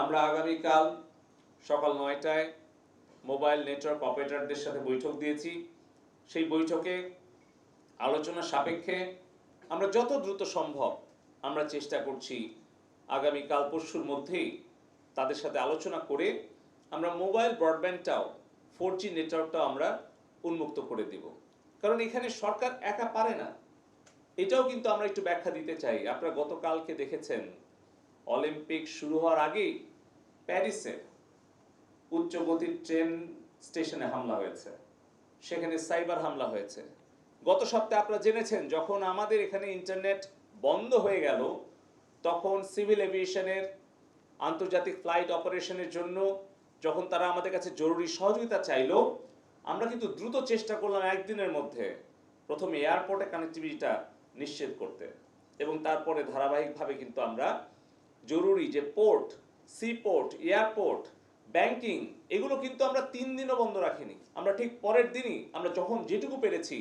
আমরা আগামীকাল সকাল ৯টায় মোবাইল নেটওয়ার্ক অপারেটরদের সাথে বৈঠক দিয়েছি। সেই বৈঠকে আলোচনা সাপেক্ষে আমরা যত দ্রুত সম্ভব আমরা চেষ্টা করছি আগামীকাল পরশুর মধ্যেই তাদের সাথে আলোচনা করে আমরা মোবাইল ব্রডব্যান্ডটাও 4G নেটওয়ার্কটাও আমরা উন্মুক্ত করে দেব। কারণ এখানে সরকার একা পারে না, এটাও কিন্তু আমরা একটু ব্যাখ্যা দিতে চাই। আপনারা গতকালকে দেখেছেন অলিম্পিক শুরু হওয়ার আগেই প্যারিসে উচ্চ গতির ট্রেন স্টেশনে হামলা হয়েছে, সেখানে সাইবার হামলা হয়েছে। গত সপ্তাহে আপনারা জেনেছেন যখন আমাদের এখানে ইন্টারনেট বন্ধ হয়ে গেল তখন সিভিল এভিয়েশনের আন্তর্জাতিক ফ্লাইট অপারেশনের জন্য যখন তারা আমাদের কাছে জরুরি সহযোগিতা চাইল, আমরা কিন্তু দ্রুত চেষ্টা করলাম একদিনের মধ্যে প্রথমে এয়ারপোর্টে কানেক্টিভিটিটা নিশ্চিত করতে, এবং তারপরে ধারাবাহিকভাবে কিন্তু আমরা জরুরি যে port, sea port, airport, banking, এগুলো কিন্তু আমরা 3 দিনও বন্ধ রাখিনি। আমরা ঠিক পরের দিনই আমরা যখন যেটুকু পেরেছি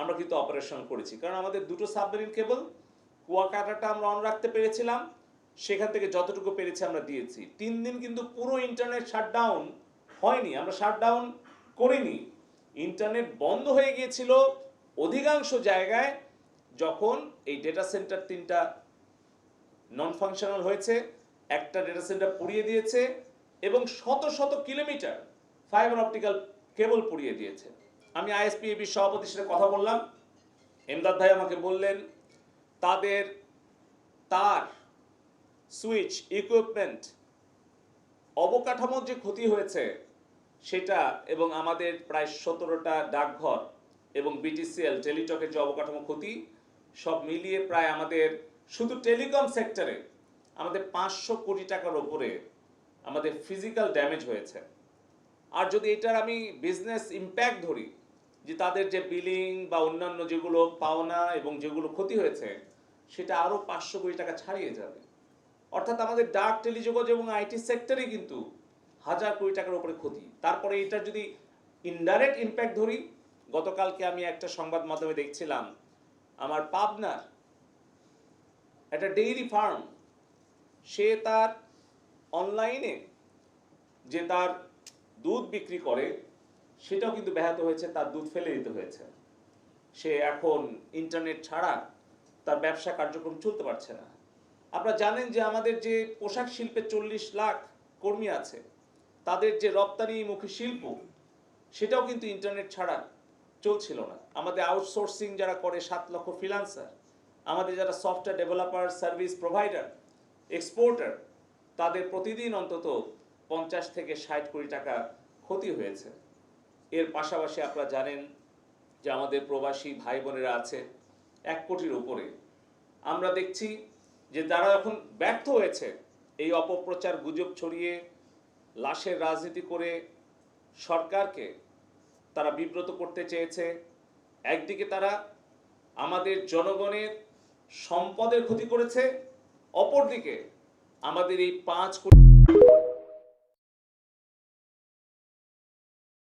আমরা কিন্তু অপারেশন করেছি। কারণ আমাদের দুটো সাবমেরিন কেবল, কুয়াকাটাটা আমরা অন রাখতে পেরেছিলাম, সেখান থেকে যতটুকু পেরেছি আমরা দিয়েছি। 3 দিন কিন্তু পুরো ইন্টারনেট শাটডাউন হয়নি, আমরা শাটডাউন করিনি। ইন্টারনেট বন্ধ হয়ে গিয়েছিল অধিকাংশ জায়গায় যখন এই ডেটা সেন্টার 3টা নন ফাংশনাল হয়েছে, একটা ডেটা সেন্টার পুড়িয়ে দিয়েছে এবং শত শত কিলোমিটার ফাইবার অপটিক্যাল কেবল পুড়িয়ে দিয়েছে। আমি আইএসপিএবি সভাপতির সাথে কথা বললাম, এমদাদ ভাই আমাকে বললেন তাদের তার, সুইচ, ইকুইপমেন্ট, অবকাঠামোর যে ক্ষতি হয়েছে সেটা, এবং আমাদের প্রায় 17টা ডাকঘর এবং বিটিসিএল টেলিটকের যে অবকাঠামো ক্ষতি, সব মিলিয়ে প্রায় আমাদের শুধু টেলিকম সেক্টরে আমাদের 500 কোটি টাকার উপরে আমাদের ফিজিক্যাল ড্যামেজ হয়েছে। আর যদি এটার আমি বিজনেস ইম্প্যাক্ট ধরি, যে তাদের যে বিলিং বা অন্যান্য যেগুলো পাওনা এবং যেগুলো ক্ষতি হয়েছে, সেটা আরও 500 কোটি টাকা ছাড়িয়ে যাবে। অর্থাৎ আমাদের ডাক, টেলিযোগাযোগ এবং আইটি সেক্টরে কিন্তু 1000 কোটি টাকার উপরে ক্ষতি। তারপরে এটার যদি ইনডাইরেক্ট ইম্প্যাক্ট ধরি, গতকালকে আমি একটা সংবাদ মাধ্যমে দেখছিলাম আমার পাবনার একটা ডেইরি ফার্ম, সে তার অনলাইনে যে তার দুধ বিক্রি করে সেটাও কিন্তু ব্যাহত হয়েছে, তার দুধ ফেলে দিতে হয়েছে। সে এখন ইন্টারনেট ছাড়া তার ব্যবসা কার্যক্রম চলতে পারছে না। আপনারা জানেন যে আমাদের যে পোশাক শিল্পে 40 লাখ কর্মী আছে, তাদের যে রপ্তানিমুখী শিল্প সেটাও কিন্তু ইন্টারনেট ছাড়া চলছিল না। আমাদের আউটসোর্সিং যারা করে 7 লক্ষ ফ্রিল্যান্সার, আমাদের যারা software developer, service provider, exporter, তাদের প্রতিদিন অন্তত 50 থেকে 60 কোটি টাকা ক্ষতি হয়েছে। এর পাশাপাশি আপনারা জানেন যে আমাদের প্রবাসী ভাই বোনেরা আছে 1 কোটির উপরে। আমরা দেখছি যে তারা এখন ব্যর্থ হয়েছে এই অপপ্রচার, গুজব ছড়িয়ে লাশের রাজনীতি করে সরকারকে তারা বিব্রত করতে চেয়েছে। একদিকে তারা আমাদের জনগণের সম্পদের ক্ষতি করেছে, অপরদিকে আমাদের এই 5 কোটি